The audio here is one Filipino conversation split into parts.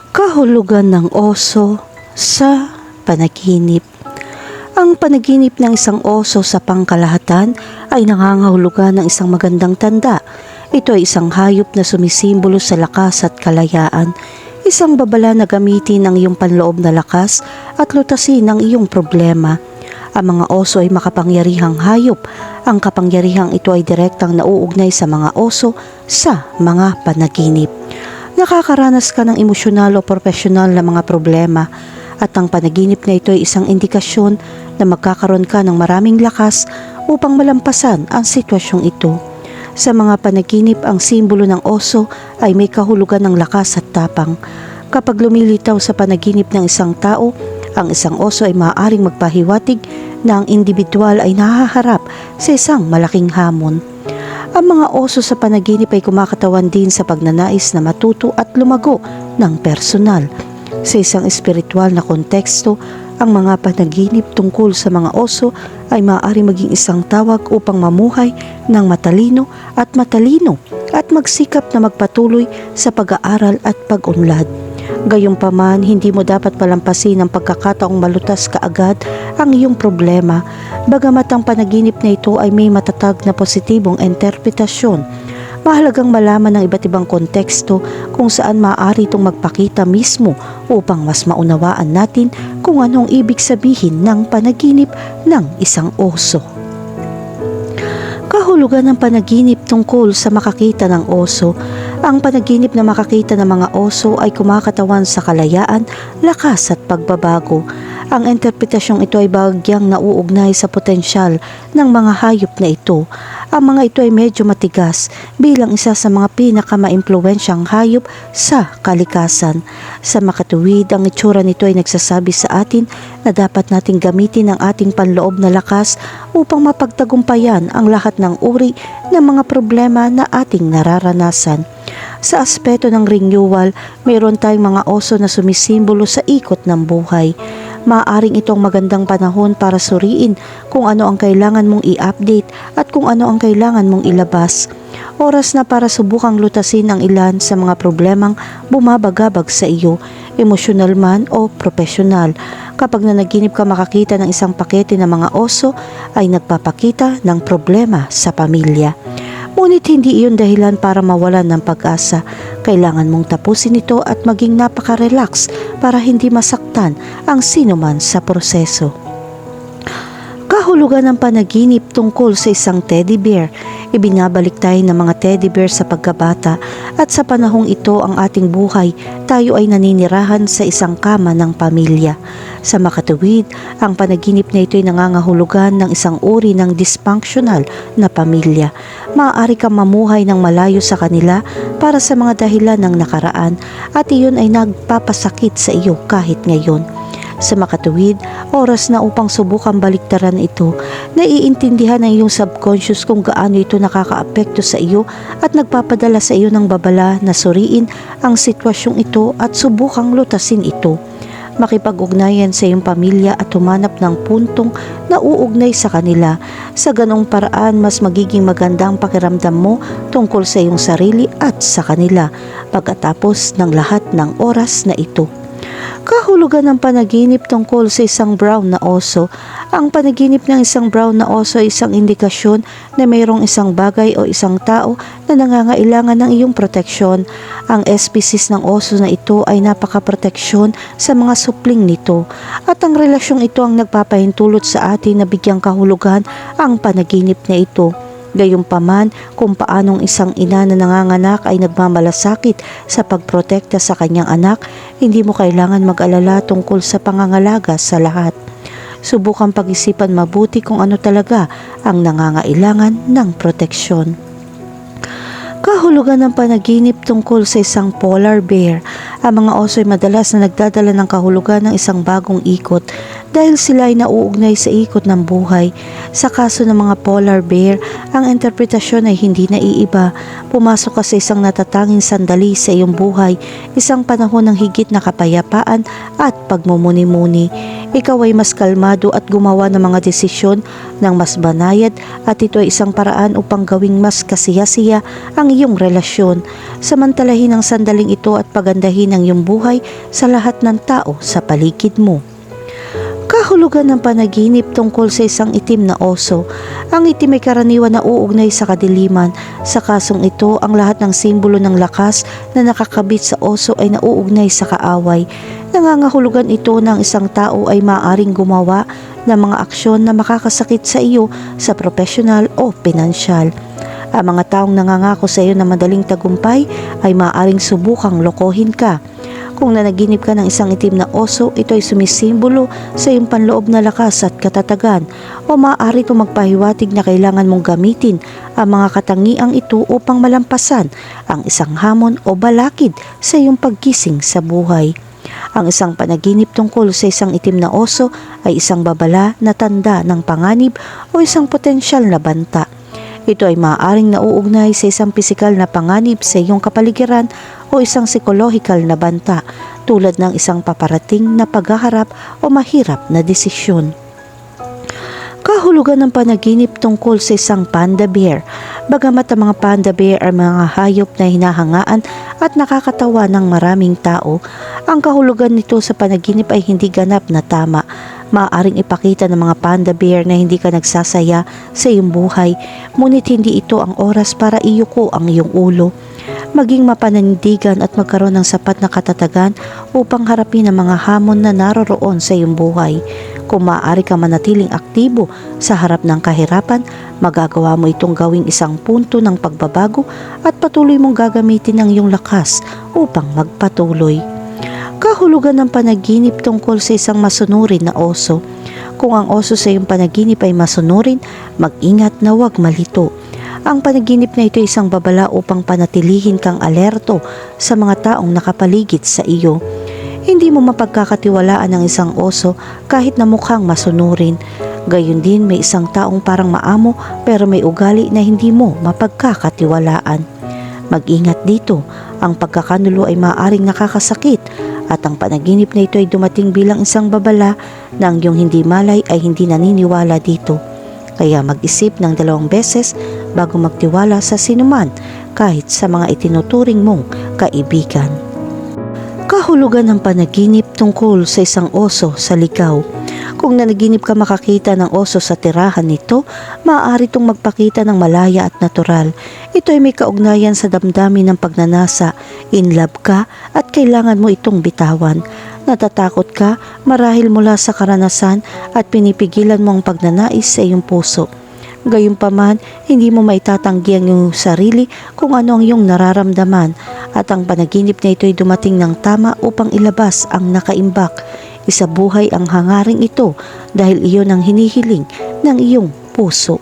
Kahulugan ng oso sa panaginip. Ang panaginip ng isang oso sa pangkalahatan ay nangangahulugan ng isang magandang tanda. Ito ay isang hayop na sumisimbolo sa lakas at kalayaan. Isang babala na gamitin ang iyong panloob na lakas at lutasin ang iyong problema. Ang mga oso ay makapangyarihang hayop. Ang kapangyarihang ito ay direktang nauugnay sa mga oso sa mga panaginip. Nakakaranas ka ng emosyonal o profesional na mga problema at ang panaginip na ito ay isang indikasyon na magkakaroon ka ng maraming lakas upang malampasan ang sitwasyong ito. Sa mga panaginip, ang simbolo ng oso ay may kahulugan ng lakas at tapang. Kapag lumilitaw sa panaginip ng isang tao, ang isang oso ay maaaring magpahiwatig na ang individual ay nahaharap sa isang malaking hamon. Ang mga oso sa panaginip ay kumakatawan din sa pagnanais na matuto at lumago ng personal. Sa isang espiritual na konteksto, ang mga panaginip tungkol sa mga oso ay maaari maging isang tawag upang mamuhay ng matalino at magsikap na magpatuloy sa pag-aaral at pag-unlad. Gayunpaman, hindi mo dapat palampasin ang pagkakataong malutas kaagad ang iyong problema, bagamat ang panaginip na ito ay may matatag na positibong interpretasyon. Mahalagang malaman ng iba't ibang konteksto kung saan maaari itong magpakita mismo upang mas maunawaan natin kung anong ibig sabihin ng panaginip ng isang oso. Kahulugan ng panaginip tungkol sa makakita ng oso. Ang panaginip na makakita ng mga oso ay kumakatawan sa kalayaan, lakas at pagbabago. Ang interpretasyong ito ay bagyang nauugnay sa potensyal ng mga hayop na ito. Ang mga ito ay medyo matigas bilang isa sa mga pinakamaimpluwensyang hayop sa kalikasan. Sa makatuwid, ang itsura nito ay nagsasabi sa atin na dapat nating gamitin ang ating panloob na lakas upang mapagtagumpayan ang lahat ng uri ng mga problema na ating nararanasan. Sa aspeto ng renewal, mayroon tayong mga oso na sumisimbolo sa ikot ng buhay. Maaaring itong magandang panahon para suriin kung ano ang kailangan mong i-update at kung ano ang kailangan mong ilabas. Oras na para subukang lutasin ang ilan sa mga problemang bumabagabag sa iyo, emosyonal man o profesional. Kapag nanaginip ka makakita ng isang pakete ng mga oso, ay nagpapakita ng problema sa pamilya. Ngunit hindi iyon dahilan para mawalan ng pag-asa. Kailangan mong tapusin ito at maging napaka-relax para hindi masaktan ang sinuman sa proseso. Kahulugan ng panaginip tungkol sa isang teddy bear. Ibinabalik tayo ng mga teddy bear sa pagkabata at sa panahong ito ang ating buhay, tayo ay naninirahan sa isang kama ng pamilya. Sa makatuwid, ang panaginip na ito ay nangangahulugan ng isang uri ng dysfunctional na pamilya. Maaari kang mamuhay ng malayo sa kanila para sa mga dahilan ng nakaraan at iyon ay nagpapasakit sa iyo kahit ngayon. Sa makatuwid, oras na upang subukang baliktaran ito. Naiintindihan ng iyong subconscious kung gaano ito nakakaapekto sa iyo at nagpapadala sa iyo ng babala na suriin ang sitwasyong ito at subukang lutasin ito. Makipag-ugnayan sa iyong pamilya at humanap ng puntong na uugnay sa kanila. Sa ganong paraan, mas magiging maganda ang pakiramdam mo tungkol sa iyong sarili at sa kanila pagkatapos ng lahat ng oras na ito. Kahulugan ng panaginip tungkol sa isang brown na oso. Ang panaginip ng isang brown na oso ay isang indikasyon na mayroong isang bagay o isang tao na nangangailangan ng iyong proteksyon. Ang species ng oso na ito ay napaka-proteksyon sa mga supling nito at ang relasyong ito ang nagpapahintulot sa atin na bigyang kahulugan ang panaginip na ito. Gayunpaman, kung paanong isang ina na nanganganak ay nagmamalasakit sa pagprotekta sa kanyang anak, hindi mo kailangan mag-alala tungkol sa pangangalaga sa lahat. Subukang pag-isipan mabuti kung ano talaga ang nangangailangan ng proteksyon. Kahulugan ng panaginip tungkol sa isang polar bear. Ang mga oso ay madalas na nagdadala ng kahulugan ng isang bagong ikot dahil sila ay nauugnay sa ikot ng buhay. Sa kaso ng mga polar bear, ang interpretasyon ay hindi naiiba. Pumasok ka sa isang natatanging sandali sa iyong buhay, isang panahon ng higit na kapayapaan at pagmumuni-muni. ikaw ay mas kalmado at gumawa ng mga desisyon ng mas banayad at ito ay isang paraan upang gawing mas kasiya-siya ang iyong relasyon. Samantalahin ang sandaling ito at pagandahin ang iyong buhay sa lahat ng tao sa paligid mo. Kahulugan ng panaginip tungkol sa isang itim na oso. Ang itim ay karaniwan na uugnay sa kadiliman. Sa kasong ito, ang lahat ng simbolo ng lakas na nakakabit sa oso ay nauugnay sa kaaway. Nangangahulugan ito na ang isang tao ay maaaring gumawa ng mga aksyon na makakasakit sa iyo sa profesional o pinansyal. Ang mga taong nangangako sa iyo na madaling tagumpay ay maaaring subukang lokohin ka. Kung nanaginip ka ng isang itim na oso, ito ay sumisimbolo sa iyong panloob na lakas at katatagan o maaari itong magpahiwatig na kailangan mong gamitin ang mga katangiang ito upang malampasan ang isang hamon o balakid sa iyong paggising sa buhay. Ang isang panaginip tungkol sa isang itim na oso ay isang babala na tanda ng panganib o isang potensyal na banta. Ito ay maaaring nauugnay sa isang pisikal na panganib sa iyong kapaligiran o isang psikolohikal na banta tulad ng isang paparating na paghaharap o mahirap na desisyon. Kahulugan ng panaginip tungkol sa isang panda bear. Bagamat ang mga panda bear ay mga hayop na hinahangaan at nakakatawa ng maraming tao, ang kahulugan nito sa panaginip ay hindi ganap na tama. Maaaring ipakita ng mga panda bear na hindi ka nagsasaya sa iyong buhay, ngunit hindi ito ang oras para iyuko ang iyong ulo. Maging mapanindigan at magkaroon ng sapat na katatagan upang harapin ang mga hamon na naroroon sa iyong buhay. Kung maaari ka manatiling aktibo sa harap ng kahirapan, magagawa mo itong gawing isang punto ng pagbabago at patuloy mong gagamitin ang iyong lakas upang magpatuloy. Kahulugan ng panaginip tungkol sa isang masunurin na oso. Kung ang oso sa iyong panaginip ay masunurin, mag-ingat na huwag malito. Ang panaginip na ito ay isang babala upang panatilihin kang alerto sa mga taong nakapaligid sa iyo. Hindi mo mapagkakatiwalaan ang isang oso kahit na mukhang masunurin. Gayun din may isang taong parang maamo pero may ugali na hindi mo mapagkakatiwalaan. Mag-ingat dito, ang pagkakanulo ay maaaring nakakasakit at ang panaginip na ito ay dumating bilang isang babala na ang iyong hindi malay ay hindi naniniwala dito. Kaya mag-isip ng 2 beses bago magtiwala sa sinuman kahit sa mga itinuturing mong kaibigan. Kahulugan ng panaginip tungkol sa isang oso sa ligaw. Kung nanaginip ka makakita ng oso sa tirahan nito, maaari itong magpakita ng malaya at natural. Ito ay may kaugnayan sa damdamin ng pagnanasa, in love ka at kailangan mo itong bitawan. Natatakot ka marahil mula sa karanasan at pinipigilan mo ang pagnanais sa iyong puso. Gayunpaman, hindi mo maitatanggi ang iyong sarili kung ano ang iyong nararamdaman at ang panaginip na ito ay dumating ng tama upang ilabas ang nakaimbak. Isabuhay ang hangaring ito dahil iyon ang hinihiling ng iyong puso.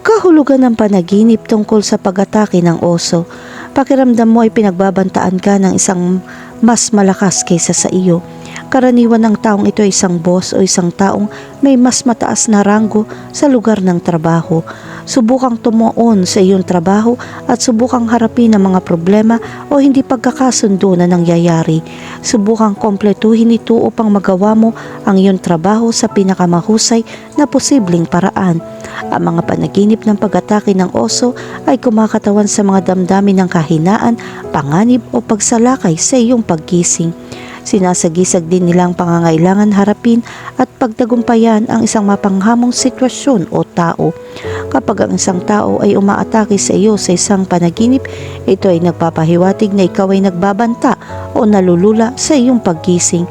Kahulugan ng panaginip tungkol sa pag-atake ng oso. Pakiramdam mo ay pinagbabantaan ka ng isang mas malakas kaysa sa iyo. Karaniwan ng taong ito ay isang boss o isang taong may mas mataas na ranggo sa lugar ng trabaho. Subukang tumuon sa iyong trabaho at subukang harapin ang mga problema o hindi pagkakasundo na nangyayari. Subukang kompletuhin ito upang magawa mo ang iyong trabaho sa pinakamahusay na posibleng paraan. Ang mga panaginip ng pag-atake ng oso ay kumakatawan sa mga damdamin ng kahinaan, panganib o pagsalakay sa iyong paggising. Sinasagisag din nilang pangangailangan harapin at pagtagumpayan ang isang mapanghamong sitwasyon o tao. Kapag ang isang tao ay umaatake sa iyo sa isang panaginip, ito ay nagpapahiwatig na ikaw ay nagbabanta o nalulula sa iyong paggising.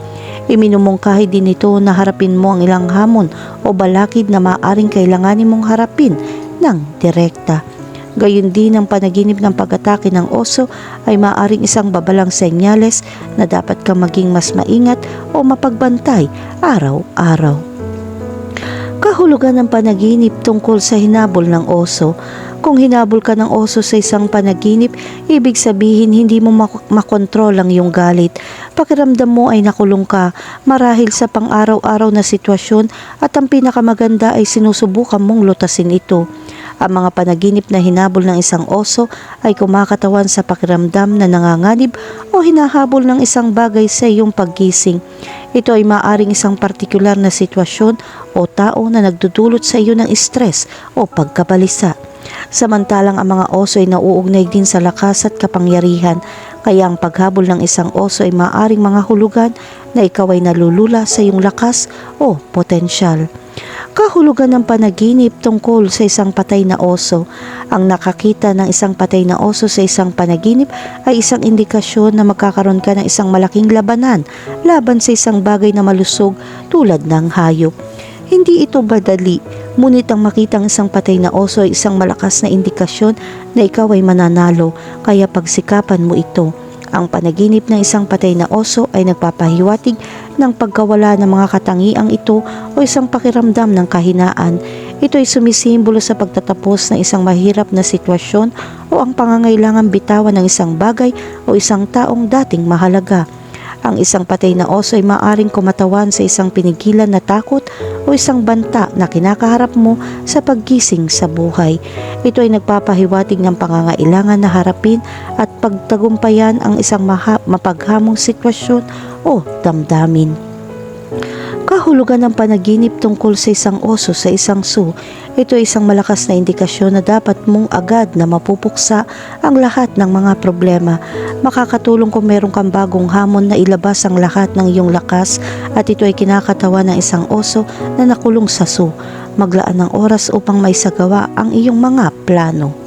Iminumungkahi din ito na harapin mo ang ilang hamon o balakid na maaaring kailanganin mong harapin ng direkta. Gayun din ang panaginip ng pag-atake ng oso ay maaaring isang babalang senyales na dapat kang maging mas maingat o mapagbantay araw-araw. Kahulugan ng panaginip tungkol sa hinabol ng oso. Kung hinabol ka ng oso sa isang panaginip, ibig sabihin hindi mo makontrol ang iyong galit. Pakiramdam mo ay nakulong ka marahil sa pang-araw-araw na sitwasyon at ang pinakamaganda ay sinusubukan mong lutasin ito. Ang mga panaginip na hinabol ng isang oso ay kumakatawan sa pakiramdam na nanganganib o hinahabol ng isang bagay sa iyong paggising. Ito ay maaaring isang partikular na sitwasyon o tao na nagdudulot sa iyo ng stress o pagkabalisa. Samantalang ang mga oso ay nauugnay din sa lakas at kapangyarihan, kaya ang paghabol ng isang oso ay maaaring mga hulugan na ikaw ay nalulula sa iyong lakas o potensyal. Kahulugan ng panaginip tungkol sa isang patay na oso. Ang nakakita ng isang patay na oso sa isang panaginip ay isang indikasyon na magkakaroon ka ng isang malaking labanan laban sa isang bagay na malusog tulad ng hayop. Hindi ito madali, ngunit ang makitang isang patay na oso ay isang malakas na indikasyon na ikaw ay mananalo, kaya pagsikapan mo ito. Ang panaginip ng isang patay na oso ay nagpapahiwatig ng pagkawala ng mga katangiang ito o isang pakiramdam ng kahinaan. Ito ay sumisimbolo sa pagtatapos ng isang mahirap na sitwasyon o ang pangangailangan bitawan ng isang bagay o isang taong dating mahalaga. Ang isang patay na oso ay maaring kumatawan sa isang pinigilan na takot o isang banta na kinakaharap mo sa paggising sa buhay. Ito ay nagpapahiwatig ng pangangailangan na harapin at pagtagumpayan ang isang mapaghamong sitwasyon o damdamin. Kahulugan ng panaginip tungkol sa isang oso sa isang zoo. Ito ay isang malakas na indikasyon na dapat mong agad na mapupuksa ang lahat ng mga problema. Makakatulong kung meron kang bagong hamon na ilabas ang lahat ng iyong lakas, at ito ay kinakatawan ng isang oso na nakulong sa zoo. Maglaan ng oras upang maisagawa ang iyong mga plano.